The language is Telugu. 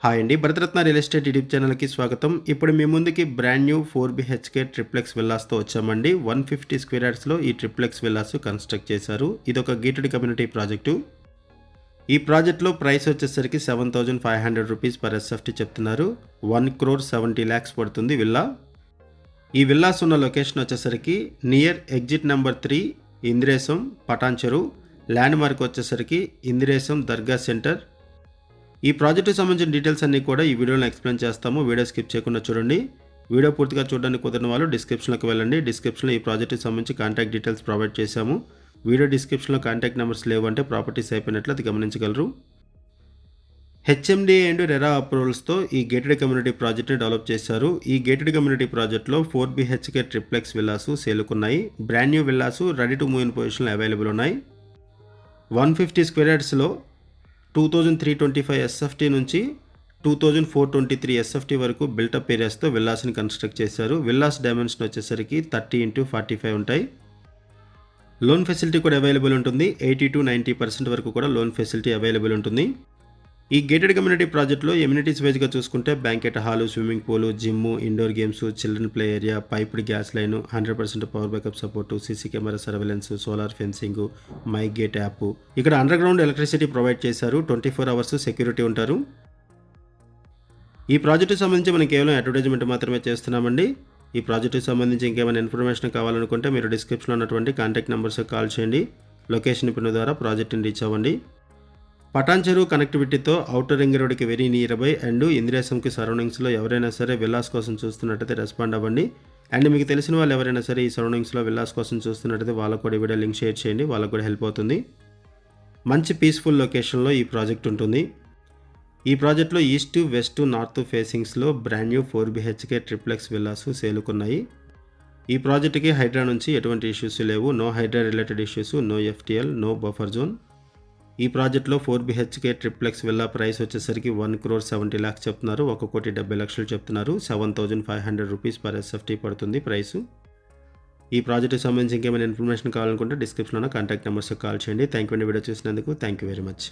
హాయ్ అండి, భరతరత్న రియల్ ఎస్టేట్ యూట్యూబ్ ఛానల్కి స్వాగతం. ఇప్పుడు మీ ముందుకి బ్రాండ్ న్యూ 4BHK ట్రిప్లెక్స్ విల్లాస్తో వచ్చామండి. 150 స్క్వేర్ యార్డ్స్లో ఈ ట్రిప్లెక్స్ విల్లాస్ కన్స్ట్రక్ట్ చేశారు. ఇది ఒక గేటెడ్ కమ్యూనిటీ ప్రాజెక్టు. ఈ ప్రాజెక్ట్లో ప్రైస్ వచ్చేసరికి 7,500 రూపీస్ పర్ ఎస్ఎఫ్టీ చెప్తున్నారు. 1,70,00,000 పడుతుంది విల్లా. ఈ విల్లాస్ ఉన్న లొకేషన్ వచ్చేసరికి near exit number 3 Indiresham Patancheru. Landmark వచ్చేసరికి ఇందిరేశం దర్గా సెంటర్. ఈ ప్రాజెక్టుకి సంబంధించిన డీటెయిల్స్ అన్నీ కూడా ఈ వీడియోలో ఎక్స్ప్లెయిన్ చేస్తాము. వీడియో స్కిప్ చేయకుండా చూడండి. వీడియో పూర్తిగా చూడడానికి కుదిరిన వాళ్ళు డిస్క్రిప్షన్లోకి వెళ్ళండి. డిస్క్రిప్షన్లో ఈ ప్రాజెక్టుకి సంబంధించి కాంటాక్ట్ డీటెయిల్స్ ప్రొవైడ్ చేశాము. వీడియో డిస్క్రిప్షన్లో కాంటాక్ట్ నెంబర్స్ లేవంటే ప్రాపర్టీస్ అయిపోయినట్లు అది గమనించగలరు. హెచ్ఎండిఏ అండ్ రెరా అప్రూవల్స్తో ఈ గేటెడ్ కమ్యూనిటీ ప్రాజెక్ట్ని డెవలప్ చేశారు. ఈ గేటెడ్ కమ్యూనిటీ ప్రాజెక్ట్లో 4BHK ట్రిప్లెక్స్ విల్లాసు సేలుకున్నాయి. Brand new villas ready to move in పొజిషన్లో అవైలబుల్ ఉన్నాయి. 150 స్క్వేర్ యార్డ్స్లో 2,325 ఎస్ఎఫ్టీ నుంచి 2,423 ఎస్ఎఫ్టీ వరకు బిల్టప్ ఏరియాస్తో విల్లాస్ని కన్స్ట్రక్ట్ చేశారు. విల్లాస్ డైమెన్షన్ వచ్చేసరికి 30x45 ఉంటాయి. లోన్ ఫెసిలిటీ కూడా అవైలబుల్ ఉంటుంది. 80 to 90% వరకు కూడా లోన్ ఫెసిలిటీ అవైలబుల్ ఉంటుంది. ఈ గేటెడ్ కమ్యూనిటీ ప్రాజెక్ట్లో ఎమ్యూనిటీస్ వైజ్గా చూసుకుంటే banquet hall, swimming pool, gym, indoor games, children play area, piped gas line, 100% power backup support, CC camera surveillance, solar fencing, my gate app. ఇక్కడ అండర్ గ్రౌండ్ ఎలక్ట్రిసిటీ ప్రొవైడ్ చేశారు. 24 hours సెక్యూరిటీ ఉంటారు. ఈ ప్రాజెక్టుకి సంబంధించి మనం కేవలం అడ్వర్టైజ్మెంట్ మాత్రమే చేస్తున్నామండి. ఈ ప్రాజెక్టుకి సంబంధించి ఇంకేమైనా ఇన్ఫర్మేషన్ కావాలనుకుంటే మీరు డిస్క్రిప్షన్లో ఉన్నటువంటి కాంటాక్ట్ నెంబర్స్కి కాల్ చేయండి. లొకేషన్ పిన్ ద్వారా ప్రాజెక్ట్ని రీచ్ అవ్వండి. పటాన్చెరు కనెక్టివిటీతో ఔటర్ రింగ్ రోడ్కి వెరీ నియర్ బై అండ్ ఇందిరేశంకి సరౌండింగ్స్లో ఎవరైనా సరే విల్లాస్ కోసం చూస్తున్నట్టయితే రెస్పాండ్ అవ్వండి. అండ్ మీకు తెలిసిన వాళ్ళు ఎవరైనా సరే ఈ సరౌండింగ్స్లో విల్లాస్ కోసం చూస్తున్నట్టయితే వాళ్ళకు కూడా వీడియో లింక్ షేర్ చేయండి. వాళ్ళకు కూడా హెల్ప్ అవుతుంది. మంచి పీస్ఫుల్ లొకేషన్లో ఈ ప్రాజెక్ట్ ఉంటుంది. ఈ ప్రాజెక్ట్లో ఈస్ట్, వెస్ట్, నార్త్ ఫేసింగ్స్లో brand new 4BHK triplex villas సేలుకున్నాయి. ఈ ప్రాజెక్టుకి హైడ్రా నుంచి ఎటువంటి ఇష్యూస్ లేవు. No HYDRAA related issues, no FTL, no buffer zone. ఈ ప్రాజెక్ట్లో 4BHK ట్రిప్లెక్స్ విల్లా ప్రైస్ వచ్చేసరికి 1,70,00,000 చెప్తున్నారు. 1,70,00,000 చెప్తున్నారు. 7,500 రూపీస్ పర్ ఎస్ఎఫ్టీ పడుతుంది ప్రైసు. ఈ ప్రాజెక్ట్కి సంబంధించి ఇంకేమైనా ఇన్ఫర్మేషన్ కావాలనుకుంటే డిస్క్రిప్షన్లో కాంటాక్ట్ నెంబర్స్కి కాల్ చేయండి. థ్యాంక్ యూ అండి వీడియో చూసినందుకు. Thank you very much.